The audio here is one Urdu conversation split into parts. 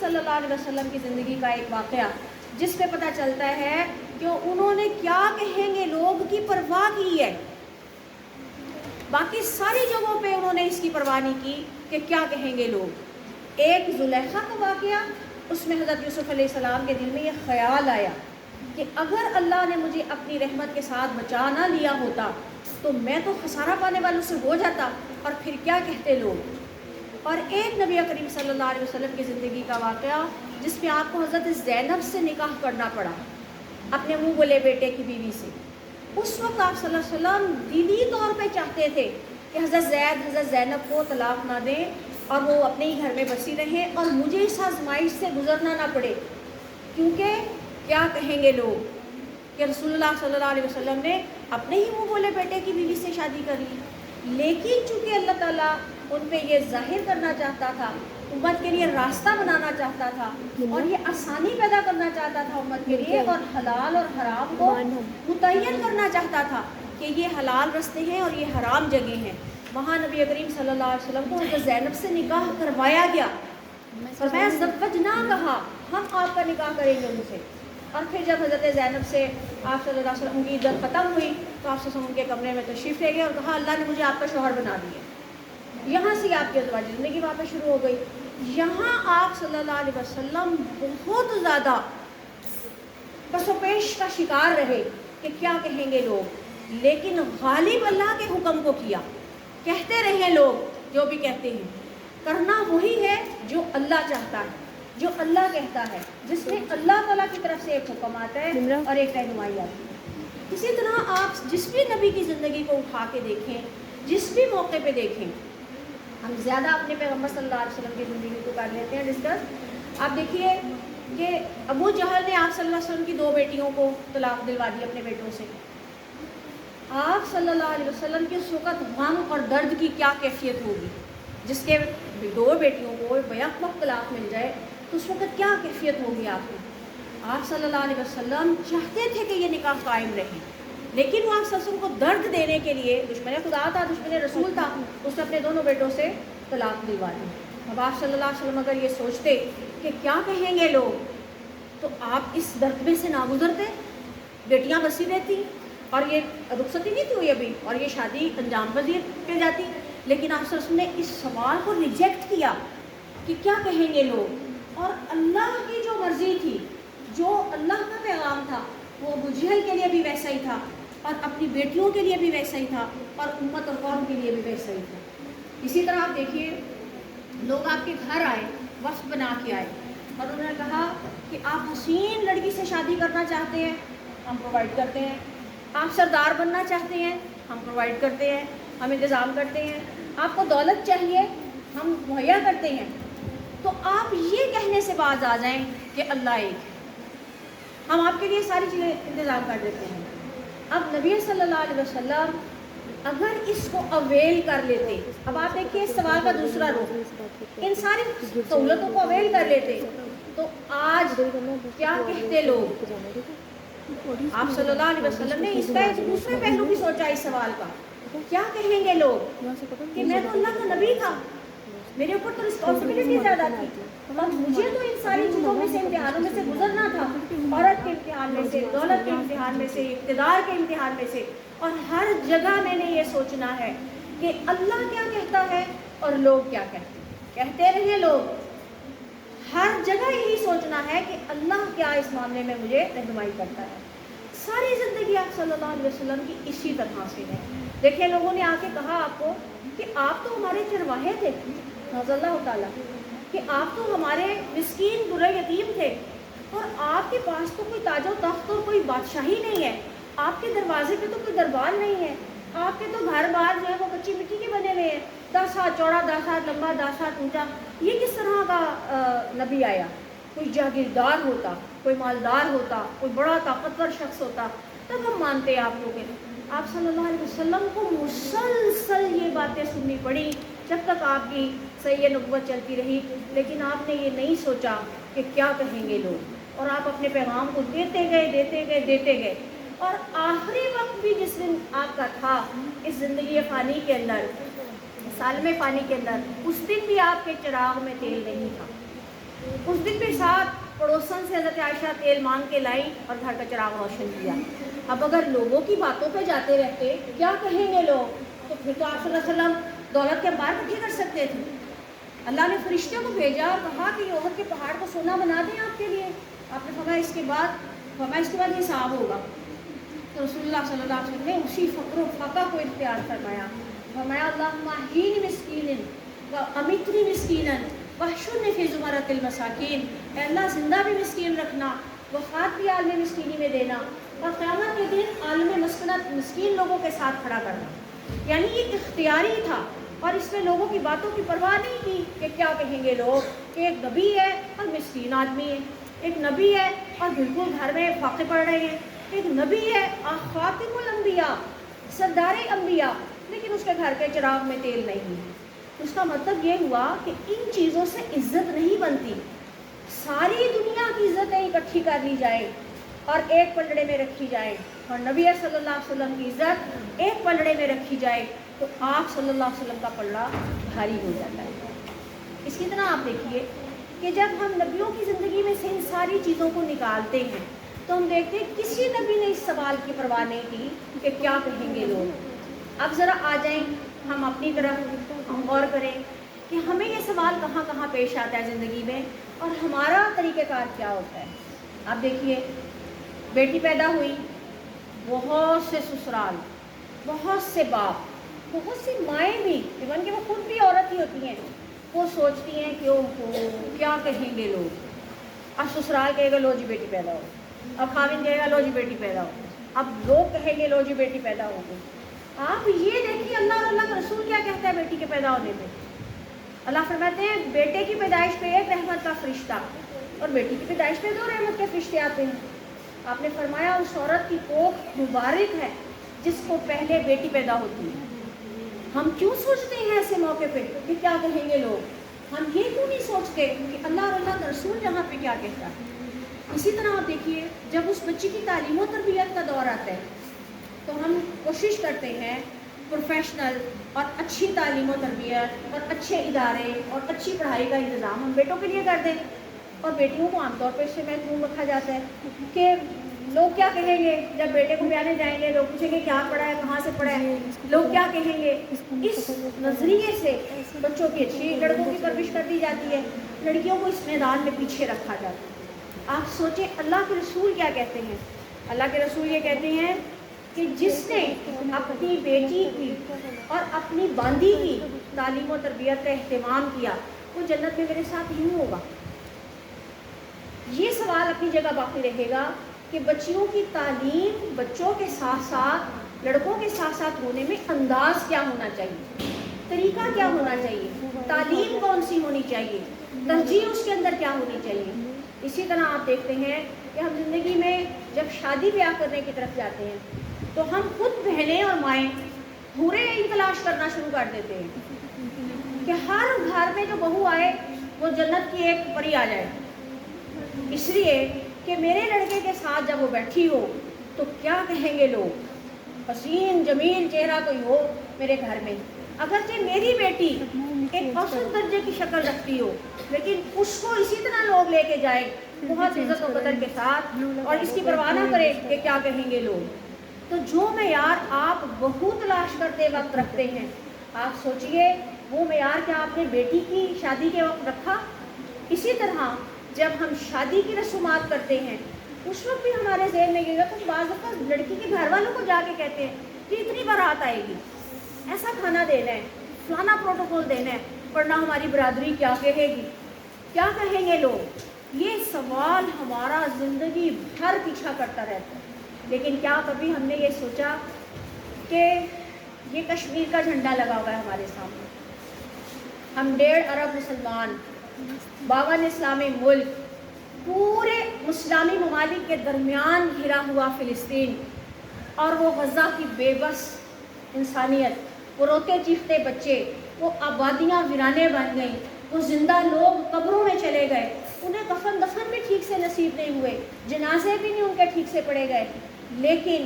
صلی اللہ علیہ وسلم کی زندگی کا ایک واقعہ جس پہ پتہ چلتا ہے کہ انہوں نے کیا کہیں گے لوگ کی پرواہ کی ہے. باقی ساری جگہوں پہ انہوں نے اس کی پرواہ نہیں کی کہ کیا کہیں گے لوگ. ایک زلیخا کا واقعہ، اس میں حضرت یوسف علیہ السلام کے دل میں یہ خیال آیا کہ اگر اللہ نے مجھے اپنی رحمت کے ساتھ بچا نہ لیا ہوتا تو میں تو خسارہ پانے والوں سے ہو جاتا، اور پھر کیا کہتے لوگ. اور ایک نبی کریم صلی اللہ علیہ وسلم کی زندگی کا واقعہ جس میں آپ کو حضرت زینب سے نکاح کرنا پڑا، اپنے منہ بولے بیٹے کی بیوی سے. اس وقت آپ صلی اللہ علیہ وسلم دلی طور پہ چاہتے تھے کہ حضرت زینب کو طلاق نہ دیں اور وہ اپنے ہی گھر میں بسی رہیں اور مجھے اس آزمائش سے گزرنا نہ پڑے، کیونکہ کیا کہیں گے لوگ کہ رسول اللہ صلی اللہ علیہ وسلم نے اپنے ہی منہ بولے بیٹے کی بیوی سے شادی کر لی. لیکن چونکہ اللہ تعالیٰ ان پہ یہ ظاہر کرنا چاہتا تھا، امت کے لیے راستہ بنانا چاہتا تھا اور یہ آسانی پیدا کرنا چاہتا تھا امت کے لیے، اور حلال اور حرام کو متعین کرنا چاہتا تھا کہ یہ حلال راستے ہیں اور یہ حرام جگہ ہیں. وہاں نبی کریم صلی اللہ علیہ وسلم کو حضرت زینب سے نکاح کروایا گیا، اور میں زوجنا کہا، ہم آپ کا نکاح کریں گے ان سے. اور پھر جب حضرت زینب سے آپ صلی اللہ علیہ وسلم کی عدت ختم ہوئی تو آپ سے ان کے کمرے میں تشریف لے گئے اور کہا اللہ نے مجھے آپ کا شوہر بنا دیا. یہاں سے آپ کی ازواجی زندگی واپس شروع ہو گئی. یہاں آپ صلی اللہ علیہ وسلم بہت زیادہ پس و پیش کا شکار رہے کہ کیا کہیں گے لوگ، لیکن غالب اللہ کے حکم کو کیا. کہتے رہے لوگ جو بھی کہتے ہیں، کرنا وہی ہے جو اللہ چاہتا ہے، جو اللہ کہتا ہے، جس میں اللہ تعالیٰ کی طرف سے ایک حکم آتا ہے اور ایک رہنمائی آتی ہے. اسی طرح آپ جس بھی نبی کی زندگی کو اٹھا کے دیکھیں، جس بھی موقع پہ دیکھیں، ہم زیادہ اپنے پیغمبر صلی اللہ علیہ وسلم کی زندگی کو کر لیتے ہیں ڈسکس. آپ دیکھیے کہ ابو جہل نے آپ صلی اللہ علیہ وسلم کی 2 بیٹیوں کو طلاق دلوا دی اپنے بیٹوں سے. آپ صلی اللہ علیہ وسلم کے اس وقت غم اور درد کی کیا کیفیت ہوگی، جس کے 2 بیٹیوں کو بیک وقت طلاق مل جائے تو اس وقت کیا کیفیت ہوگی آپ کی. آپ صلی اللہ علیہ وسلم چاہتے تھے کہ یہ نکاح قائم رہے، لیکن وہ آپ صلی اللہ علیہ وسلم کو درد دینے کے لیے، دشمن خدا تھا، دشمن رسول تھا، اس نے اپنے دونوں بیٹوں سے طلاق دلوا دی. اب آپ صلی اللہ علیہ وسلم اگر یہ سوچتے کہ کیا کہیں گے لوگ تو آپ اس درد میں سے نہ گزرتے، بیٹیاں بسی رہتی اور یہ رخصتی نہیں تھی ہوئی ابھی اور یہ شادی انجام پذیر پہ جاتی. لیکن آپ صلی اللہ علیہ وسلم نے اس سوال کو ریجیکٹ کیا کہ کیا کہیں گے لوگ، اور اللہ کی جو مرضی تھی، جو اللہ کا پیغام تھا، وہ ابو جہل کے لیے بھی ویسا ہی تھا اور اپنی بیٹیوں کے لیے بھی ویسا ہی تھا اور امت اور قوم کے لیے بھی ویسا ہی تھا. اسی طرح آپ دیکھیے لوگ آپ کے گھر آئے، وفد بنا کے آئے اور انہوں نے کہا کہ آپ حسین لڑکی سے شادی کرنا چاہتے ہیں، ہم پرووائڈ کرتے ہیں. آپ سردار بننا چاہتے ہیں، ہم پرووائڈ کرتے ہیں، ہم انتظام کرتے ہیں. آپ کو دولت چاہیے، ہم مہیا کرتے ہیں. تو آپ یہ کہنے سے باز آ جائیں کہ اللہ ایک ہے، ہم آپ کے لیے ساری چیزیں انتظام کر دیتے ہیں. اب نبی صلی اللہ علیہ وسلم اگر اس کو اویل کر لیتے، اب آپ دیکھیے اس سوال کا دوسرا رخ، ان ساری سہولتوں کو اویل کر لیتے تو آج کیا کہتے لوگ. آپ صلی اللہ علیہ وسلم نے اس کا ایک دوسرے پہلو بھی سوچا اس سوال کا، کیا کہیں گے لوگ کہ میں تو اللہ کا نبی تھا، میرے اوپر تو رسپانسبلٹی زیادہ تھی اور مجھے تو ان ساری چیزوں میں سے، امتحانوں میں سے گزرنا تھا، عورت کے امتحان میں سے، دولت کے امتحان میں سے، اقتدار کے امتحان میں سے. اور ہر جگہ میں نے یہ سوچنا ہے کہ اللہ کیا کہتا ہے اور لوگ کیا کہتے ہیں. کہتے رہے لوگ، ہر جگہ یہی سوچنا ہے کہ اللہ کیا اس معاملے میں مجھے رہنمائی کرتا ہے. ساری زندگی آپ صلی اللہ علیہ وسلم کی اسی طرح سے ہے. دیکھیں لوگوں نے آ کے کہا آپ کو کہ آپ تو ہمارے چرواہے تھے، رضی اللہ تعالیٰ، کہ آپ تو ہمارے مسکین برے یتیم تھے اور آپ کے پاس تو کوئی تاج و تخت اور کوئی بادشاہی نہیں ہے، آپ کے دروازے پہ تو کوئی دربار نہیں ہے، آپ کے تو گھر بار جو ہے وہ کچی مٹی کے بنے ہوئے ہیں، 10 ہاتھ چوڑا، 10 ہاتھ لمبا، 10 ہاتھ اونچا. یہ کس طرح کا نبی آیا؟ کوئی جاگیردار ہوتا، کوئی مالدار ہوتا، کوئی بڑا طاقتور شخص ہوتا تب ہم مانتے ہیں آپ لوگ. آپ صلی اللہ علیہ وسلم کو مسلسل یہ باتیں سننی پڑی جب تک آپ کی صحیح نبوت چلتی رہی، لیکن آپ نے یہ نہیں سوچا کہ کیا کہیں گے لوگ، اور آپ اپنے پیغام کو دیتے گئے. اور آخری وقت بھی جس دن آپ کا تھا اس زندگی فانی کے اندر، اس عالم فانی کے اندر، اس دن بھی آپ کے چراغ میں تیل نہیں تھا. اس دن بھی ساتھ پڑوسن سے حضرت عائشہ تیل مانگ کے لائی اور گھر کا چراغ روشن کیا. اب اگر لوگوں کی باتوں پہ جاتے رہتے کیا کہیں گے لوگ, تو پھر تو آپ صلی اللہ علیہ وسلم دولت کے انبار اکٹھے کر سکتے تھے. اللہ نے فرشتوں کو بھیجا اور کہا کہ احد کے پہاڑ کو سونا بنا دیں آپ کے لیے. آپ نے فرمایا اس کے بعد حساب ہوگا. تو رسول اللہ صلی اللہ علیہ وسلم نے اسی فقر و فقہ کو اختیار فرمایا اللہم احیینی مسکین و امیتنی مسکینا واحشرنی فی زمرۃ المساکین. اے اللہ زندہ بھی مسکین رکھنا, وفات بھی عالم مسکینی میں دینا, اور قیامت کے دن عالم مسکنت مسکین لوگوں کے ساتھ کھڑا کرنا. یعنی یہ اختیاری تھا, اور اس میں لوگوں کی باتوں کی پرواہ نہیں کی کہ کیا کہیں گے لوگ کہ ایک نبی ہے اور مسکین آدمی ہے, ایک نبی ہے اور بالکل گھر میں فاقے پڑ رہے ہیں, ایک نبی ہے خاتم الانبیاء سردار انبیاء, لیکن اس کے گھر کے چراغ میں تیل نہیں ہے. اس کا مطلب یہ ہوا کہ ان چیزوں سے عزت نہیں بنتی. ساری دنیا کی عزتیں اکٹھی کر لی جائے اور ایک پلڑے میں رکھی جائے, اور نبی صلی اللہ علیہ وسلم کی عزت ایک پلڑے میں رکھی جائے, تو آپ صلی اللہ علیہ وسلم کا پلڑا بھاری ہو جاتا ہے. اسی طرح آپ دیکھیے کہ جب ہم نبیوں کی زندگی میں سے ان ساری چیزوں کو نکالتے ہیں تو ہم دیکھتے ہیں کسی نبی نے اس سوال کی پرواہ نہیں کی کہ کیا کہیں گے لوگ. اب ذرا آ جائیں ہم اپنی طرف ہم غور کریں کہ ہمیں یہ سوال کہاں کہاں پیش آتا ہے زندگی میں, اور ہمارا طریقہ کار کیا ہوتا ہے. آپ دیکھیے بیٹی پیدا ہوئی, بہت سے سسرال, بہت سے باپ, بہت سی مائیں بھی, ایون کہ وہ خود بھی عورت ہی ہوتی ہیں, وہ سوچتی ہیں کہ کیا کہیں گے لوگ. اب سسرال کہے گا لو جی بیٹی پیدا ہو, اب خاوند کہے گا لو جی بیٹی پیدا ہو, اب لوگ کہیں گے لو جی بیٹی پیدا ہو گئی. آپ یہ دیکھیے اللہ اور اللہ کا رسول کیا کہتا ہے بیٹی کے پیدا ہونے پہ. اللہ فرماتے ہیں بیٹے کی پیدائش پہ ایک رحمت کا فرشتہ اور بیٹی کی پیدائش پہ 2 رحمت کے فرشتے آتے ہیں. آپ نے فرمایا اس عورت کی کوکھ مبارک ہے جس کو پہلے بیٹی پیدا ہوتی ہے. ہم کیوں سوچتے ہیں ایسے موقع پہ کہ کیا کہیں گے لوگ, ہم یہ کیوں نہیں سوچتے کہ اللہ اور اللہ کا رسول یہاں پہ کیا کہتا ہے. اسی طرح آپ دیکھیے جب اس بچی کی تعلیم و تربیت کا دور آتا ہے تو ہم کوشش کرتے ہیں پروفیشنل اور اچھی تعلیم و تربیت اور اچھے ادارے اور اچھی پڑھائی کا انتظام ہم بیٹوں کے لیے کر دیں, اور بیٹیوں کو عام طور پہ اس سے محروم رکھا جاتا ہے کہ لوگ کیا کہیں گے. جب بیٹے کو بیانے جائیں گے لوگ پوچھیں گے کیا پڑھا ہے, کہاں سے پڑھا ہے, لوگ کیا کہیں گے. اس نظریے سے بچوں کی اچھی لڑکوں کی پرورش کر دی جاتی ہے, لڑکیوں کو اس میدان میں پیچھے رکھا جاتا ہے. آپ سوچیں اللہ کے رسول کیا کہتے ہیں. اللہ کے رسول یہ کہتے ہیں کہ جس نے اپنی بیٹی کی اور اپنی باندی کی تعلیم و تربیت کا اہتمام کیا وہ جنت میں میرے ساتھ یوں ہوگا. یہ سوال اپنی جگہ باقی رہے گا کہ بچیوں کی تعلیم بچوں کے ساتھ ساتھ لڑکوں کے ساتھ ساتھ ہونے میں انداز کیا ہونا چاہیے, طریقہ کیا ہونا چاہیے, تعلیم کون سی ہونی چاہیے, ترجیح اس کے اندر کیا ہونی چاہیے. اسی طرح آپ دیکھتے ہیں کہ ہم زندگی میں جب شادی بیاہ کرنے کی طرف جاتے ہیں تو ہم خود بہنیں اور مائیں پورے تلاش کرنا شروع کر دیتے ہیں کہ ہر گھر میں جو بہو آئے وہ جنت کی ایک پری آ جائے, اس لیے کہ میرے لڑکے کے ساتھ جب وہ بیٹھی ہو تو کیا کہیں گے لوگ. حسین جمیل چہرہ کوئی ہو میرے گھر میں, اگرچہ میری بیٹی ایک اوسط درجے کی شکل رکھتی ہو لیکن اس کو اسی طرح لوگ لے کے جائیں بہت عزت و قدر کے ساتھ, اور اس کی پرواہ نہ کرے کہ کیا کہیں گے لوگ. تو جو معیار آپ بہو تلاش کرتے وقت رکھتے ہیں, آپ سوچئے وہ معیار کیا آپ نے بیٹی کی شادی کے وقت رکھا. اسی طرح جب ہم شادی کی رسومات کرتے ہیں اس وقت بھی ہمارے ذہن میں یہ تو بعض اوقات لڑکی کے گھر والوں کو جا کے کہتے ہیں کہ اتنی بارات آئے گی, ایسا کھانا دینا ہے, فلانا پروٹوکول دینا ہے, ورنہ ہماری برادری کیا کہے گی, کیا کہیں گے لوگ. یہ سوال ہمارا زندگی بھر پیچھا کرتا رہتا ہے. لیکن کیا کبھی ہم نے یہ سوچا کہ یہ کشمیر کا جھنڈا لگا ہوا ہے ہمارے سامنے, ہم 1.5 ارب مسلمان, 52 اسلامی ملک, پورے اسلامی ممالک کے درمیان گھرا ہوا فلسطین, اور وہ غزہ کی بے بس انسانیت, وہ روتے چیختے بچے, وہ آبادیاں ویرانے بن گئیں, وہ زندہ لوگ قبروں میں چلے گئے, انہیں کفن دفن بھی ٹھیک سے نصیب نہیں ہوئے, جنازے بھی نہیں ان کے ٹھیک سے پڑے گئے. لیکن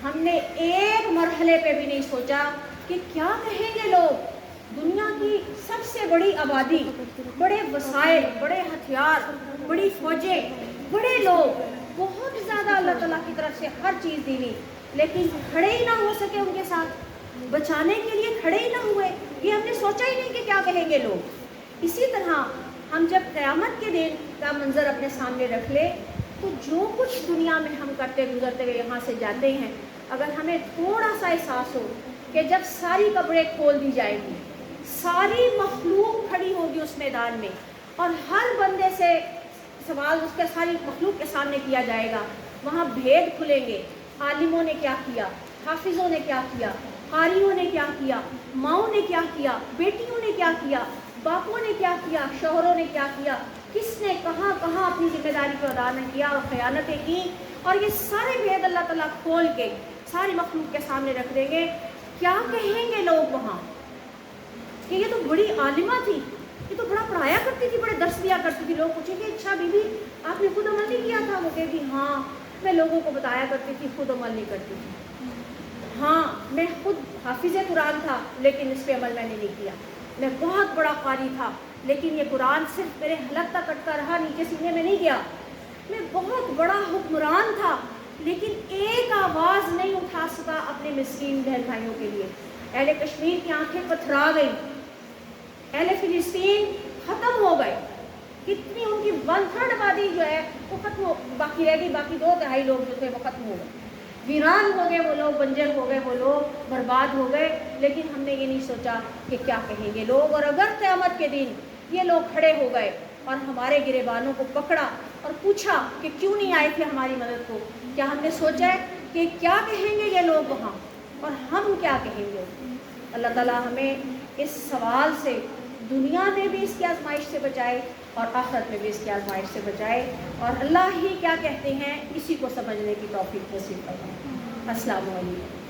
ہم نے ایک مرحلے پہ بھی نہیں سوچا کہ کیا کہیں گے لوگ. دنیا کی سب سے بڑی آبادی، بڑے وسائل، بڑے ہتھیار، بڑی فوجیں، بڑے لوگ، بہت زیادہ اللہ تعالیٰ کی طرف سے ہر چیز دی ہوئی، لیکن کھڑے ہی نہ ہو سکے ان کے ساتھ، بچانے کے لیے کھڑے ہی نہ ہوئے. یہ ہم نے سوچا ہی نہیں کہ کیا کہیں گے لوگ. اسی طرح ہم جب قیامت کے دن کا منظر اپنے سامنے رکھ لیں تو جو کچھ دنیا میں ہم کرتے گزرتے ہوئے یہاں سے جاتے ہیں، اگر ہمیں تھوڑا سا احساس ہو کہ جب ساری قبریں کھول دی جائیں گی، ساری مخلوق کھڑی ہوگی اس میدان میں، اور ہر بندے سے سوال اس کے ساری مخلوق کے سامنے کیا جائے گا، وہاں بھید کھلیں گے. عالموں نے کیا کیا، حافظوں نے کیا کیا، قاریوں نے کیا کیا، ماؤں نے کیا کیا، بیٹیوں نے کیا کیا، باپوں نے کیا کیا، شوہروں نے کیا کیا، کس نے کہاں کہاں اپنی ذمہ داری کو ادا نہ کیا اور خیانتیں کی، اور یہ سارے بھید اللہ تعالیٰ کھول کے ساری مخلوق کے سامنے رکھ دیں گے. کیا کہیں گے لوگ وہاں کہ یہ تو بڑی عالمہ تھی، یہ تو بڑا پڑھایا کرتی تھی، بڑے درس دیا کرتی تھی. لوگ پوچھیں گے اچھا بی بی آپ نے خود عمل نہیں کیا تھا؟ وہ کہے گی ہاں میں لوگوں کو بتایا کرتی تھی، خود عمل نہیں کرتی تھی. ہاں میں خود حافظ قرآن تھا لیکن اس پہ عمل میں نے نہیں کیا. میں بہت بڑا قاری تھا لیکن یہ قرآن صرف میرے حلق تک اٹکا رہا، نیچے سینے میں نہیں گیا. میں بہت بڑا حکمران تھا لیکن ایک آواز نہیں اٹھا سکا اپنے مسکین بہن بھائیوں کے لیے. اہل کشمیر کی آنکھیں پتھرا گئی، اہل فلسطین ختم ہو گئے. کتنی ان کی 1/3 آبادی جو ہے وہ ختم ہو باقی رہ گئی، باقی 2/3 لوگ جو تھے وہ ختم ہو گئے، ویران ہو گئے وہ لوگ، بنجر ہو گئے وہ لوگ، برباد ہو گئے. لیکن ہم نے یہ نہیں سوچا کہ کیا کہیں گے لوگ. اور اگر قیامت کے دن یہ لوگ کھڑے ہو گئے اور ہمارے گریبانوں کو پکڑا اور پوچھا کہ کیوں نہیں آئے تھے ہماری مدد کو، کیا ہم نے سوچا ہے کہ کیا کہیں گے یہ لوگ وہاں اور ہم کیا کہیں گے؟ اللہ تعالیٰ ہمیں اس سوال سے دنیا میں بھی اس کی آزمائش سے بچائے اور آخرت میں بھی اس کی آزمائش سے بچائے، اور اللہ ہی کیا کہتے ہیں اسی کو سمجھنے کی توفیق نصیب فرمائے. السلام علیکم.